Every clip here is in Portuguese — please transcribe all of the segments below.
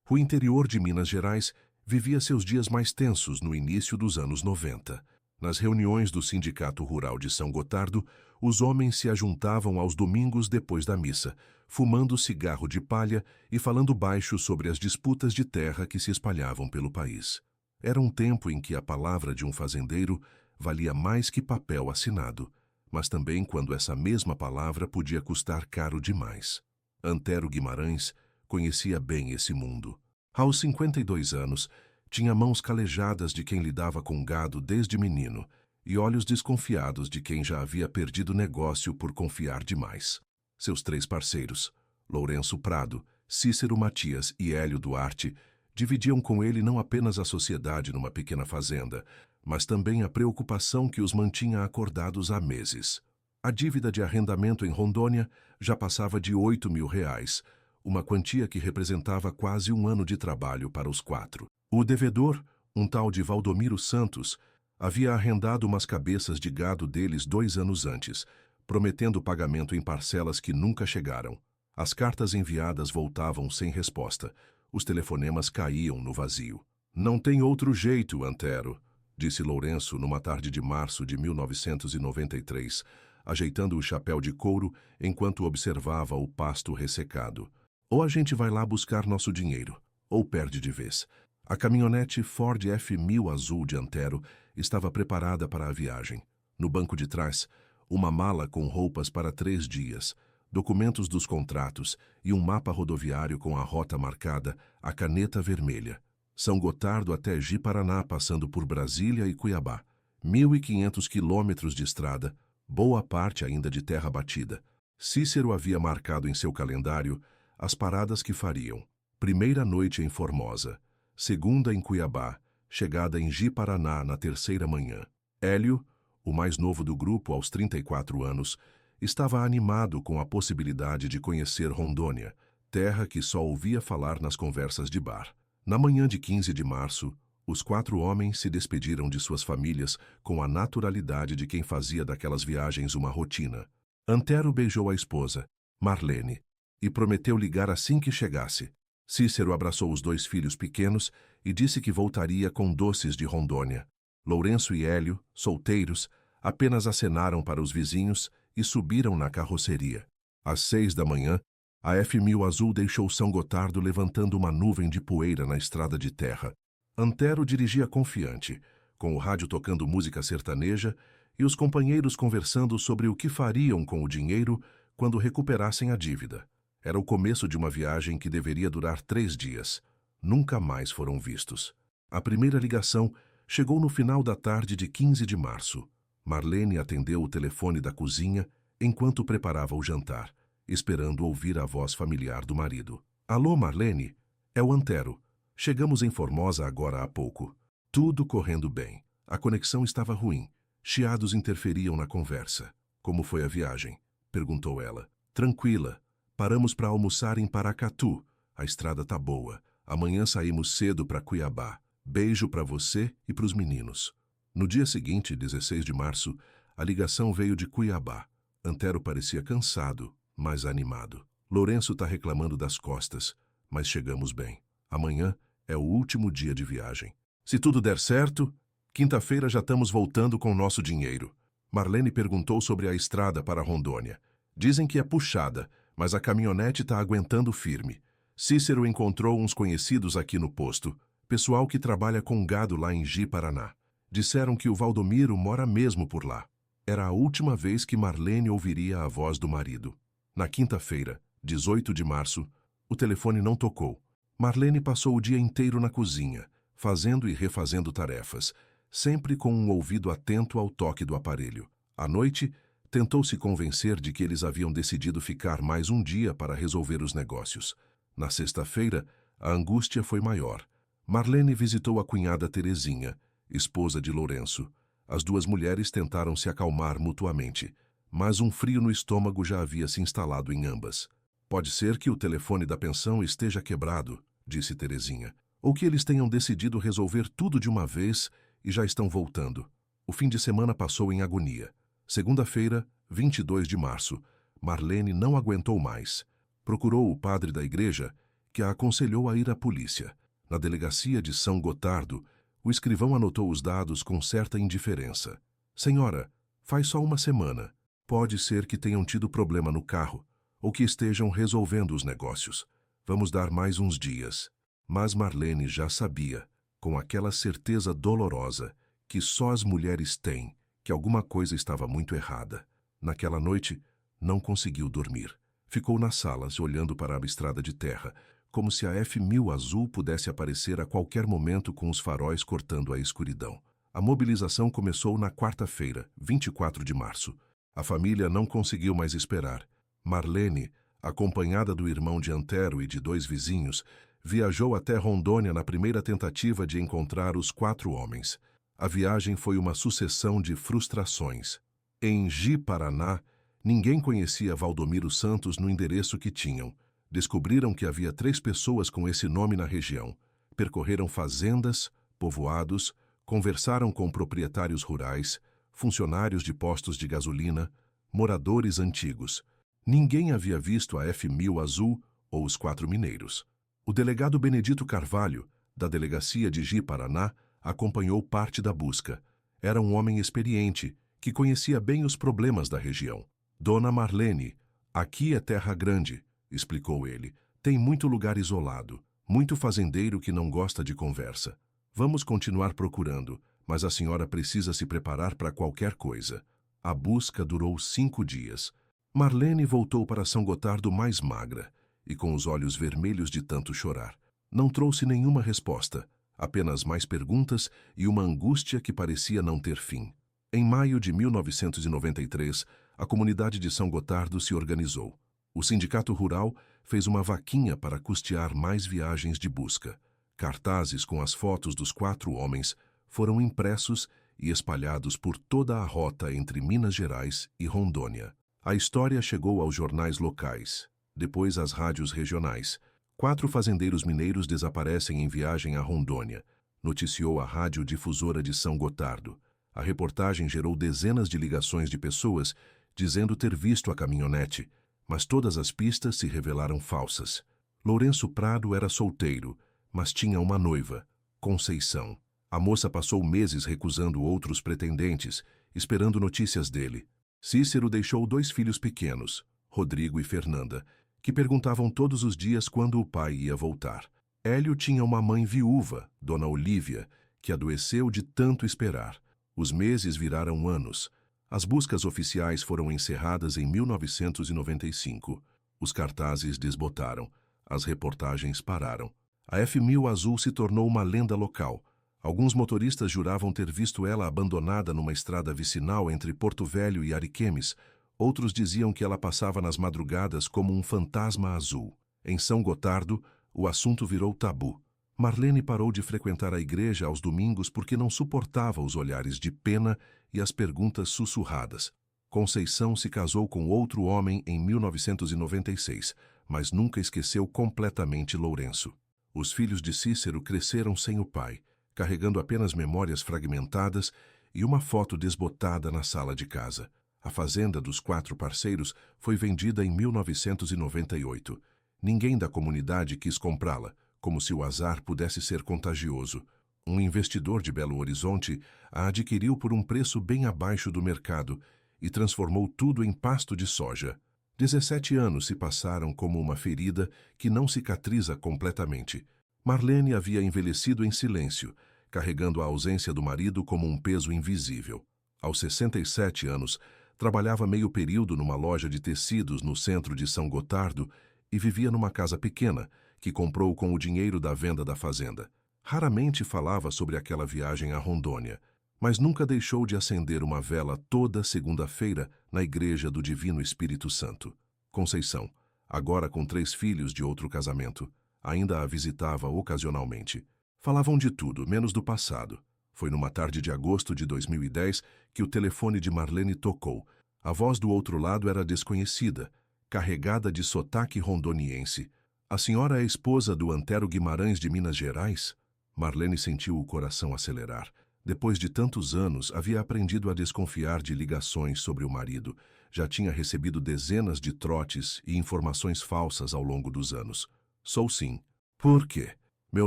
O interior de Minas Gerais vivia seus dias mais tensos no início dos anos 90. Nas reuniões do Sindicato Rural de São Gotardo, os homens se ajuntavam aos domingos depois da missa, fumando cigarro de palha e falando baixo sobre as disputas de terra que se espalhavam pelo país. Era um tempo em que a palavra de um fazendeiro valia mais que papel assinado, mas também quando essa mesma palavra podia custar caro demais. Antero Guimarães conhecia bem esse mundo. Aos 52 anos, tinha mãos calejadas de quem lidava com gado desde menino e olhos desconfiados de quem já havia perdido negócio por confiar demais. Seus 3 parceiros, Lourenço Prado, Cícero Matias e Hélio Duarte, dividiam com ele não apenas a sociedade numa pequena fazenda, mas também a preocupação que os mantinha acordados há meses. A dívida de arrendamento em Rondônia já passava de R$ 8.000, uma quantia que representava quase um ano de trabalho para os 4. O devedor, um tal de Valdomiro Santos, havia arrendado umas cabeças de gado deles 2 anos antes, prometendo pagamento em parcelas que nunca chegaram. As cartas enviadas voltavam sem resposta. Os telefonemas caíam no vazio. "Não tem outro jeito, Antero", disse Lourenço numa tarde de março de 1993, ajeitando o chapéu de couro enquanto observava o pasto ressecado. "Ou a gente vai lá buscar nosso dinheiro, ou perde de vez." A caminhonete Ford F1000 azul de Antero estava preparada para a viagem. No banco de trás, uma mala com roupas para 3 dias, documentos dos contratos e um mapa rodoviário com a rota marcada, a caneta vermelha. São Gotardo até Ji-Paraná, passando por Brasília e Cuiabá. 1.500 quilômetros de estrada, boa parte ainda de terra batida. Cícero havia marcado em seu calendário as paradas que fariam. Primeira noite em Formosa, segunda em Cuiabá, chegada em Ji-Paraná na 3ª manhã. Hélio, o mais novo do grupo aos 34 anos, estava animado com a possibilidade de conhecer Rondônia, terra que só ouvia falar nas conversas de bar. Na manhã de 15 de março, os 4 homens se despediram de suas famílias com a naturalidade de quem fazia daquelas viagens uma rotina. Antero beijou a esposa, Marlene, e prometeu ligar assim que chegasse. Cícero abraçou os 2 filhos pequenos e disse que voltaria com doces de Rondônia. Lourenço e Hélio, solteiros, apenas acenaram para os vizinhos e subiram na carroceria. Às 6 da manhã, a F1000 azul deixou São Gotardo levantando uma nuvem de poeira na estrada de terra. Antero dirigia confiante, com o rádio tocando música sertaneja e os companheiros conversando sobre o que fariam com o dinheiro quando recuperassem a dívida. Era o começo de uma viagem que deveria durar 3 dias. Nunca mais foram vistos. A primeira ligação chegou no final da tarde de 15 de março. Marlene atendeu o telefone da cozinha enquanto preparava o jantar, esperando ouvir a voz familiar do marido. "Alô, Marlene? É o Antero. Chegamos em Formosa agora há pouco." Tudo correndo bem. A conexão estava ruim. Chiados interferiam na conversa. "Como foi a viagem?" perguntou ela. "Tranquila. Paramos para almoçar em Paracatu. A estrada tá boa. Amanhã saímos cedo para Cuiabá. Beijo para você e para os meninos." No dia seguinte, 16 de março, a ligação veio de Cuiabá. Antero parecia cansado, mas animado. "Lourenço tá reclamando das costas, mas chegamos bem. Amanhã é o último dia de viagem. Se tudo der certo, quinta-feira já estamos voltando com nosso dinheiro." Marlene perguntou sobre a estrada para Rondônia. "Dizem que é puxada, mas a caminhonete tá aguentando firme. Cícero encontrou uns conhecidos aqui no posto, pessoal que trabalha com gado lá em Ji-Paraná. Disseram que o Valdomiro mora mesmo por lá." Era a última vez que Marlene ouviria a voz do marido. Na quinta-feira, 18 de março, o telefone não tocou. Marlene passou o dia inteiro na cozinha, fazendo e refazendo tarefas, sempre com um ouvido atento ao toque do aparelho. À noite, tentou se convencer de que eles haviam decidido ficar mais um dia para resolver os negócios. Na sexta-feira, a angústia foi maior. Marlene visitou a cunhada Terezinha, esposa de Lourenço. As 2 mulheres tentaram se acalmar mutuamente, mas um frio no estômago já havia se instalado em ambas. "Pode ser que o telefone da pensão esteja quebrado", disse Terezinha, "ou que eles tenham decidido resolver tudo de uma vez e já estão voltando." O fim de semana passou em agonia. Segunda-feira, 22 de março, Marlene não aguentou mais. Procurou o padre da igreja, que a aconselhou a ir à polícia. Na delegacia de São Gotardo, o escrivão anotou os dados com certa indiferença. Senhora, faz só uma semana. Pode ser que tenham tido problema no carro, ou que estejam resolvendo os negócios. Vamos dar mais uns dias. Mas Marlene já sabia, com aquela certeza dolorosa que só as mulheres têm, que alguma coisa estava muito errada. Naquela noite, não conseguiu dormir. Ficou nas salas, olhando para a estrada de terra, como se a F1000 azul pudesse aparecer a qualquer momento com os faróis cortando a escuridão. A mobilização começou na quarta-feira, 24 de março. A família não conseguiu mais esperar. Marlene, acompanhada do irmão de Antero e de 2 vizinhos, viajou até Rondônia na primeira tentativa de encontrar os 4 homens. A viagem foi uma sucessão de frustrações. Em Ji-Paraná, ninguém conhecia Valdomiro Santos no endereço que tinham. Descobriram que havia 3 pessoas com esse nome na região. Percorreram fazendas, povoados, conversaram com proprietários rurais, funcionários de postos de gasolina, moradores antigos. Ninguém havia visto a F1000 azul ou os 4 mineiros. O delegado Benedito Carvalho, da delegacia de Ji-Paraná, acompanhou parte da busca. Era um homem experiente, que conhecia bem os problemas da região. Dona Marlene, aqui é terra grande, explicou ele. Tem muito lugar isolado, muito fazendeiro que não gosta de conversa. Vamos continuar procurando, mas a senhora precisa se preparar para qualquer coisa. A busca durou 5 dias. Marlene voltou para São Gotardo mais magra e com os olhos vermelhos de tanto chorar. Não trouxe nenhuma resposta, apenas mais perguntas e uma angústia que parecia não ter fim. Em maio de 1993, a comunidade de São Gotardo se organizou. O Sindicato Rural fez uma vaquinha para custear mais viagens de busca. Cartazes com as fotos dos 4 homens foram impressos e espalhados por toda a rota entre Minas Gerais e Rondônia. A história chegou aos jornais locais, depois às rádios regionais. 4 fazendeiros mineiros desaparecem em viagem a Rondônia, noticiou a rádio difusora de São Gotardo. A reportagem gerou dezenas de ligações de pessoas dizendo ter visto a caminhonete, mas todas as pistas se revelaram falsas. Lourenço Prado era solteiro, mas tinha uma noiva, Conceição. A moça passou meses recusando outros pretendentes, esperando notícias dele. Cícero deixou 2 filhos pequenos, Rodrigo e Fernanda, que perguntavam todos os dias quando o pai ia voltar. Hélio tinha uma mãe viúva, Dona Olívia, que adoeceu de tanto esperar. Os meses viraram anos. As buscas oficiais foram encerradas em 1995. Os cartazes desbotaram. As reportagens pararam. A F1000 azul se tornou uma lenda local. Alguns motoristas juravam ter visto ela abandonada numa estrada vicinal entre Porto Velho e Ariquemes. Outros diziam que ela passava nas madrugadas como um fantasma azul. Em São Gotardo, o assunto virou tabu. Marlene parou de frequentar a igreja aos domingos porque não suportava os olhares de pena e as perguntas sussurradas. Conceição se casou com outro homem em 1996, mas nunca esqueceu completamente Lourenço. Os filhos de Cícero cresceram sem o pai, carregando apenas memórias fragmentadas e uma foto desbotada na sala de casa. A fazenda dos 4 parceiros foi vendida em 1998. Ninguém da comunidade quis comprá-la, como se o azar pudesse ser contagioso. Um investidor de Belo Horizonte a adquiriu por um preço bem abaixo do mercado e transformou tudo em pasto de soja. 17 anos se passaram como uma ferida que não cicatriza completamente. Marlene havia envelhecido em silêncio, carregando a ausência do marido como um peso invisível. Aos 67 anos, trabalhava meio período numa loja de tecidos no centro de São Gotardo e vivia numa casa pequena, que comprou com o dinheiro da venda da fazenda. Raramente falava sobre aquela viagem a Rondônia, mas nunca deixou de acender uma vela toda segunda-feira na igreja do Divino Espírito Santo. Conceição, agora com 3 filhos de outro casamento, ainda a visitava ocasionalmente. Falavam de tudo, menos do passado. Foi numa tarde de agosto de 2010 que o telefone de Marlene tocou. A voz do outro lado era desconhecida, carregada de sotaque rondoniense. A senhora é esposa do Antero Guimarães de Minas Gerais? Marlene sentiu o coração acelerar. Depois de tantos anos, havia aprendido a desconfiar de ligações sobre o marido. Já tinha recebido dezenas de trotes e informações falsas ao longo dos anos. Sou sim. Por quê? Meu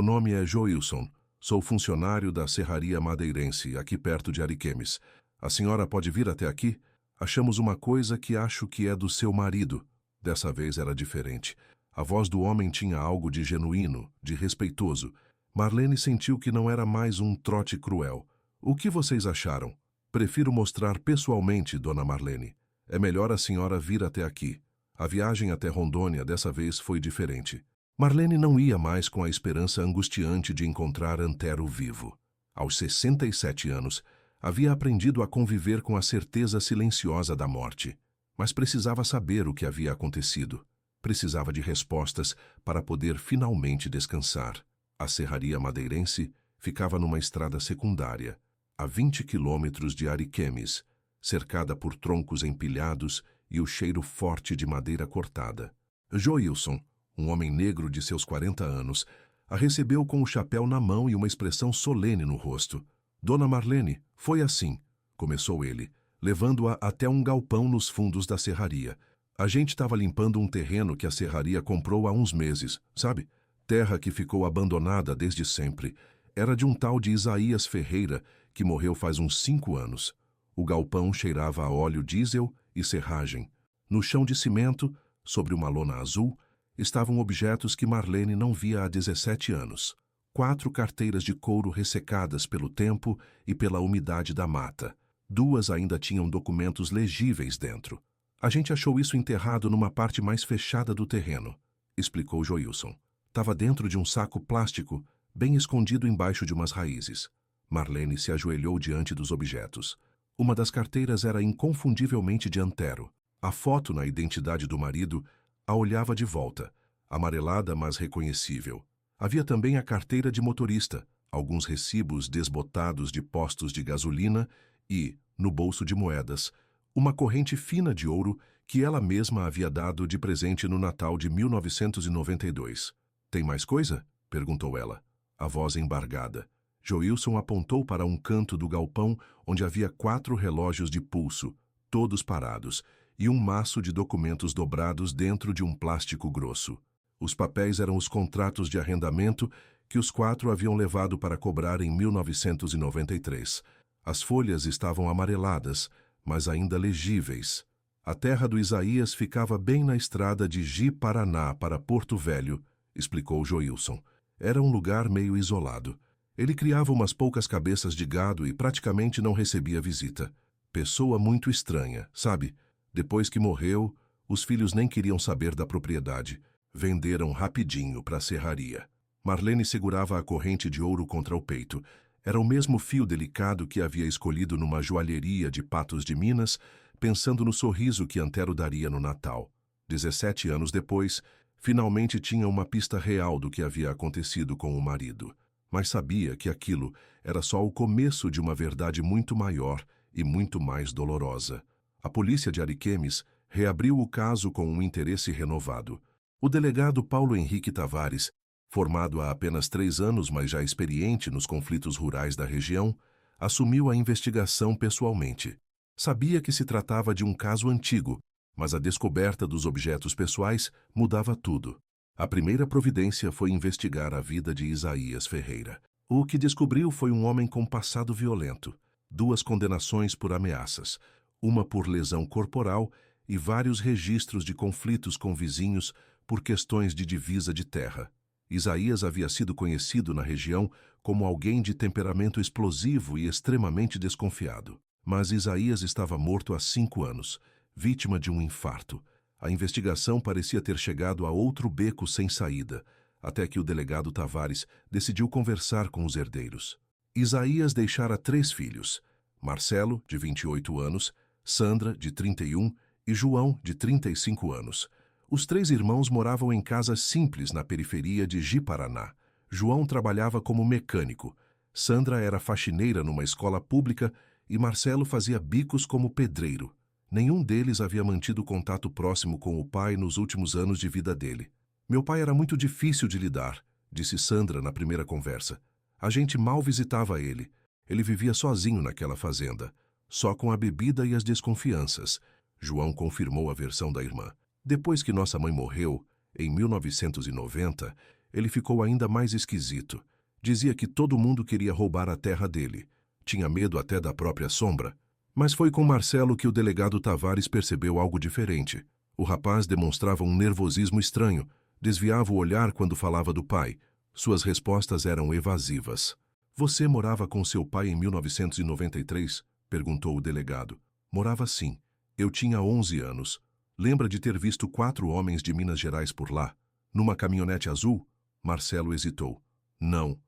nome é Joilson. Sou funcionário da Serraria Madeirense, aqui perto de Ariquemes. A senhora pode vir até aqui? Achamos uma coisa que acho que é do seu marido. Dessa vez era diferente. A voz do homem tinha algo de genuíno, de respeitoso. Marlene sentiu que não era mais um trote cruel. O que vocês acharam? Prefiro mostrar pessoalmente, dona Marlene. É melhor a senhora vir até aqui. A viagem até Rondônia dessa vez foi diferente. Marlene não ia mais com a esperança angustiante de encontrar Antero vivo. Aos 67 anos, havia aprendido a conviver com a certeza silenciosa da morte. Mas precisava saber o que havia acontecido. Precisava de respostas para poder finalmente descansar. A Serraria Madeirense ficava numa estrada secundária, a 20 quilômetros de Ariquemes, cercada por troncos empilhados e o cheiro forte de madeira cortada. Joilson, um homem negro de seus 40 anos, a recebeu com o chapéu na mão e uma expressão solene no rosto. Dona Marlene, foi assim, começou ele, levando-a até um galpão nos fundos da serraria. A gente estava limpando um terreno que a serraria comprou há uns meses, sabe? Terra que ficou abandonada desde sempre. Era de um tal de Isaías Ferreira, que morreu faz uns 5 anos. O galpão cheirava a óleo diesel e serragem. No chão de cimento, sobre uma lona azul, estavam objetos que Marlene não via há 17 anos. 4 carteiras de couro ressecadas pelo tempo e pela umidade da mata. 2 ainda tinham documentos legíveis dentro. A gente achou isso enterrado numa parte mais fechada do terreno, explicou Joilson. Estava dentro de um saco plástico, bem escondido embaixo de umas raízes. Marlene se ajoelhou diante dos objetos. Uma das carteiras era inconfundivelmente de Antero. A foto na identidade do marido a olhava de volta, amarelada mas reconhecível. Havia também a carteira de motorista, alguns recibos desbotados de postos de gasolina e, no bolso de moedas, uma corrente fina de ouro que ela mesma havia dado de presente no Natal de 1992. Tem mais coisa? Perguntou ela, a voz embargada. Joilson apontou para um canto do galpão onde havia 4 relógios de pulso, todos parados, e um maço de documentos dobrados dentro de um plástico grosso. Os papéis eram os contratos de arrendamento que os 4 haviam levado para cobrar em 1993. As folhas estavam amareladas, mas ainda legíveis. A terra do Isaías ficava bem na estrada de Ji-Paraná para Porto Velho, explicou Joilson. Era um lugar meio isolado. Ele criava umas poucas cabeças de gado e praticamente não recebia visita. Pessoa muito estranha, sabe? Depois que morreu, os filhos nem queriam saber da propriedade. Venderam rapidinho para a serraria. Marlene segurava a corrente de ouro contra o peito. Era o mesmo fio delicado que havia escolhido numa joalheria de Patos de Minas, pensando no sorriso que Antero daria no Natal. 17 anos depois, finalmente tinha uma pista real do que havia acontecido com o marido. Mas sabia que aquilo era só o começo de uma verdade muito maior e muito mais dolorosa. A polícia de Ariquemes reabriu o caso com um interesse renovado. O delegado Paulo Henrique Tavares, formado há apenas 3 anos, mas já experiente nos conflitos rurais da região, assumiu a investigação pessoalmente. Sabia que se tratava de um caso antigo, mas a descoberta dos objetos pessoais mudava tudo. A primeira providência foi investigar a vida de Isaías Ferreira. O que descobriu foi um homem com passado violento, 2 condenações por ameaças, uma por lesão corporal e vários registros de conflitos com vizinhos por questões de divisa de terra. Isaías havia sido conhecido na região como alguém de temperamento explosivo e extremamente desconfiado. Mas Isaías estava morto há 5 anos, vítima de um infarto. A investigação parecia ter chegado a outro beco sem saída, até que o delegado Tavares decidiu conversar com os herdeiros. Isaías deixara 3 filhos, Marcelo, de 28 anos, Sandra, de 31, e João, de 35 anos. Os 3 irmãos moravam em casas simples na periferia de Ji-Paraná. João trabalhava como mecânico, Sandra era faxineira numa escola pública e Marcelo fazia bicos como pedreiro. Nenhum deles havia mantido contato próximo com o pai nos últimos anos de vida dele. Meu pai era muito difícil de lidar, disse Sandra na primeira conversa. A gente mal visitava ele. Ele vivia sozinho naquela fazenda, só com a bebida e as desconfianças. João confirmou a versão da irmã. Depois que nossa mãe morreu, Em 1990, ele ficou ainda mais esquisito. Dizia que todo mundo queria roubar a terra dele. Tinha medo até da própria sombra. Mas foi com Marcelo que o delegado Tavares percebeu algo diferente. O rapaz demonstrava um nervosismo estranho, desviava o olhar quando falava do pai. Suas respostas eram evasivas. Você morava com seu pai em 1993? Perguntou o delegado. Morava sim. Eu tinha 11 anos. Lembra de ter visto 4 homens de Minas Gerais por lá? Numa caminhonete azul? Marcelo hesitou. Não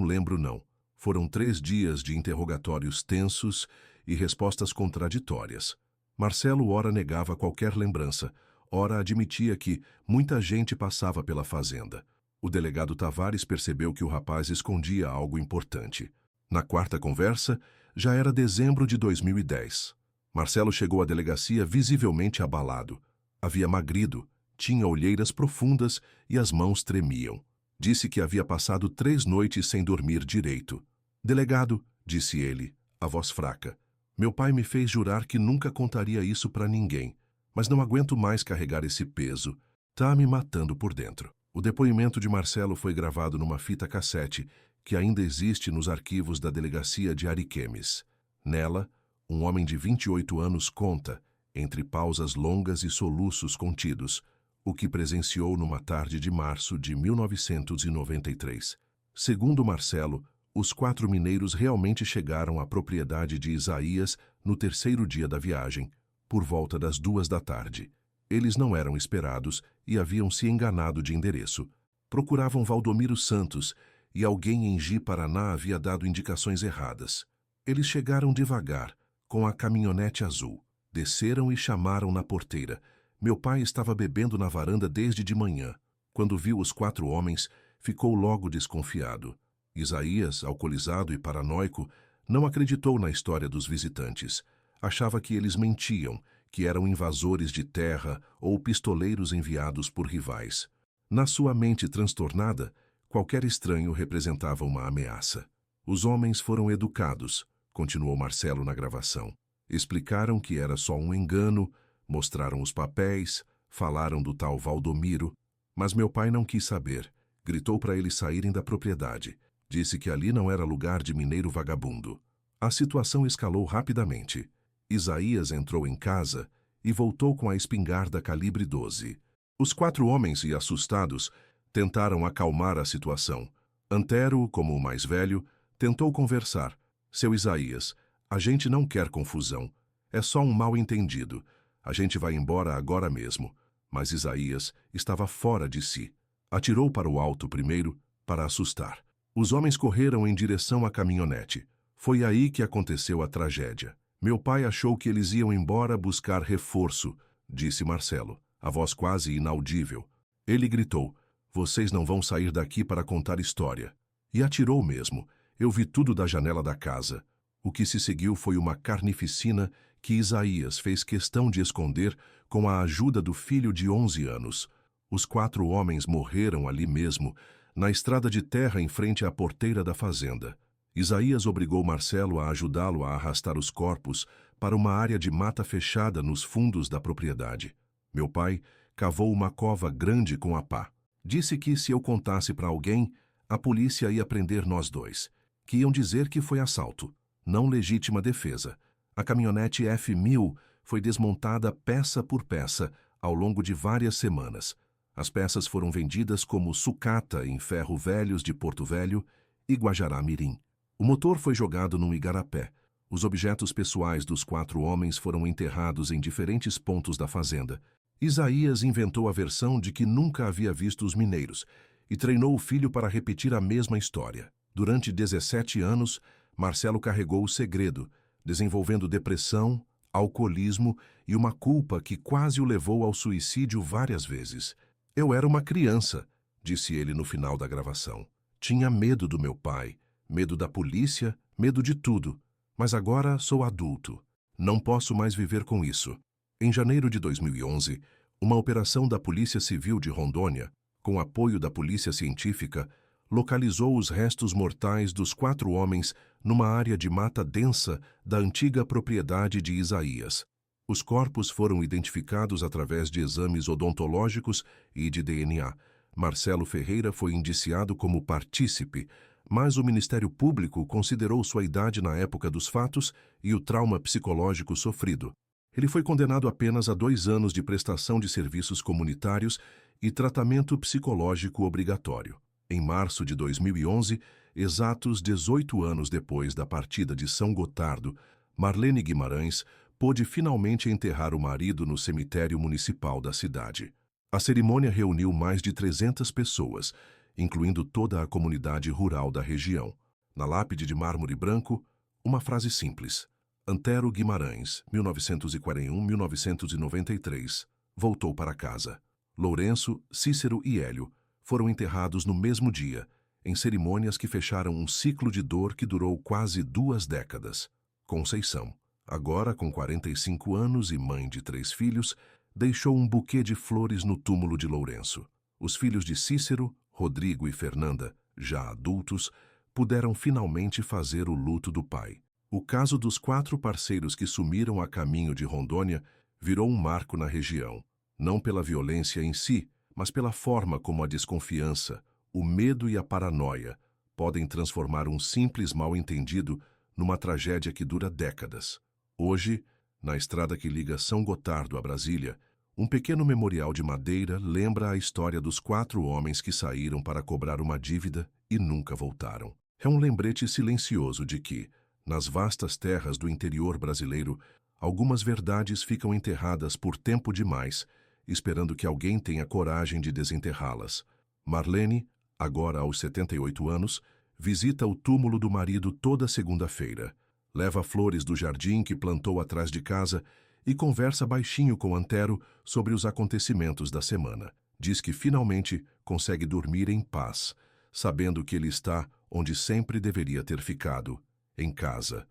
lembro não. Foram 3 dias de interrogatórios tensos e respostas contraditórias. Marcelo ora negava qualquer lembrança, ora admitia que muita gente passava pela fazenda. O delegado Tavares percebeu que o rapaz escondia algo importante. Na quarta conversa, já era dezembro de 2010. Marcelo chegou à delegacia visivelmente abalado. Havia magrido, tinha olheiras profundas e as mãos tremiam. Disse que havia passado 3 noites sem dormir direito. Delegado, disse ele, a voz fraca. Meu pai me fez jurar que nunca contaria isso para ninguém, mas não aguento mais carregar esse peso. Tá me matando por dentro. O depoimento de Marcelo foi gravado numa fita cassete que ainda existe nos arquivos da delegacia de Ariquemes. Nela, um homem de 28 anos conta, entre pausas longas e soluços contidos, o que presenciou numa tarde de março de 1993. Segundo Marcelo, os 4 mineiros realmente chegaram à propriedade de Isaías no 3º dia da viagem, por volta das 2 da tarde. Eles não eram esperados e haviam se enganado de endereço. Procuravam Valdomiro Santos e alguém em Ji-Paraná havia dado indicações erradas. Eles chegaram devagar, com a caminhonete azul. Desceram e chamaram na porteira. Meu pai estava bebendo na varanda desde de manhã. Quando viu os 4 homens, ficou logo desconfiado. Isaías, alcoolizado e paranoico, não acreditou na história dos visitantes. Achava que eles mentiam, que eram invasores de terra ou pistoleiros enviados por rivais. Na sua mente transtornada, qualquer estranho representava uma ameaça. Os homens foram educados, continuou Marcelo na gravação. Explicaram que era só um engano, mostraram os papéis, falaram do tal Valdomiro, mas meu pai não quis saber. Gritou para eles saírem da propriedade. Disse que ali não era lugar de mineiro vagabundo. A situação escalou rapidamente. Isaías entrou em casa e voltou com a espingarda calibre 12. Os 4 homens, e assustados, tentaram acalmar a situação. Antero, como o mais velho, tentou conversar. Seu Isaías, a gente não quer confusão. É só um mal-entendido. A gente vai embora agora mesmo. Mas Isaías estava fora de si. Atirou para o alto primeiro, para assustar. Os homens correram em direção à caminhonete. Foi aí que aconteceu a tragédia. Meu pai achou que eles iam embora buscar reforço, disse Marcelo, a voz quase inaudível. Ele gritou, vocês não vão sair daqui para contar história. E atirou mesmo. Eu vi tudo da janela da casa. O que se seguiu foi uma carnificina que Isaías fez questão de esconder com a ajuda do filho de 11 anos. Os 4 homens morreram ali mesmo, na estrada de terra em frente à porteira da fazenda. Isaías obrigou Marcelo a ajudá-lo a arrastar os corpos para uma área de mata fechada nos fundos da propriedade. Meu pai cavou uma cova grande com a pá. Disse que se eu contasse para alguém, a polícia ia prender nós 2, que iam dizer que foi assalto, não legítima defesa. A caminhonete F1000 foi desmontada peça por peça ao longo de várias semanas. As peças foram vendidas como sucata em ferro velhos de Porto Velho e Guajará-Mirim. O motor foi jogado num igarapé. Os objetos pessoais dos 4 homens foram enterrados em diferentes pontos da fazenda. Isaías inventou a versão de que nunca havia visto os mineiros e treinou o filho para repetir a mesma história. Durante 17 anos, Marcelo carregou o segredo, desenvolvendo depressão, alcoolismo e uma culpa que quase o levou ao suicídio várias vezes. Eu era uma criança, disse ele no final da gravação. Tinha medo do meu pai, medo da polícia, medo de tudo. Mas agora sou adulto. Não posso mais viver com isso. Em janeiro de 2011, uma operação da Polícia Civil de Rondônia, com apoio da Polícia Científica, localizou os restos mortais dos 4 homens numa área de mata densa da antiga propriedade de Isaías. Os corpos foram identificados através de exames odontológicos e de DNA. Marcelo Ferreira foi indiciado como partícipe, mas o Ministério Público considerou sua idade na época dos fatos e o trauma psicológico sofrido. Ele foi condenado apenas a 2 anos de prestação de serviços comunitários e tratamento psicológico obrigatório. Em março de 2011, exatos 18 anos depois da partida de São Gotardo, Marlene Guimarães pôde finalmente enterrar o marido no cemitério municipal da cidade. A cerimônia reuniu mais de 300 pessoas, incluindo toda a comunidade rural da região. Na lápide de mármore branco, uma frase simples: Antero Guimarães, 1941-1993, voltou para casa. Lourenço, Cícero e Hélio foram enterrados no mesmo dia, em cerimônias que fecharam um ciclo de dor que durou quase 2 décadas. Conceição, agora com 45 anos e mãe de 3 filhos, deixou um buquê de flores no túmulo de Lourenço. Os filhos de Cícero, Rodrigo e Fernanda, já adultos, puderam finalmente fazer o luto do pai. O caso dos 4 parceiros que sumiram a caminho de Rondônia virou um marco na região, não pela violência em si, mas pela forma como a desconfiança, o medo e a paranoia podem transformar um simples mal-entendido numa tragédia que dura décadas. Hoje, na estrada que liga São Gotardo a Brasília, um pequeno memorial de madeira lembra a história dos 4 homens que saíram para cobrar uma dívida e nunca voltaram. É um lembrete silencioso de que, nas vastas terras do interior brasileiro, algumas verdades ficam enterradas por tempo demais, esperando que alguém tenha coragem de desenterrá-las. Marlene, agora aos 78 anos, visita o túmulo do marido toda segunda-feira, leva flores do jardim que plantou atrás de casa e conversa baixinho com Antero sobre os acontecimentos da semana. Diz que finalmente consegue dormir em paz, sabendo que ele está onde sempre deveria ter ficado, em casa.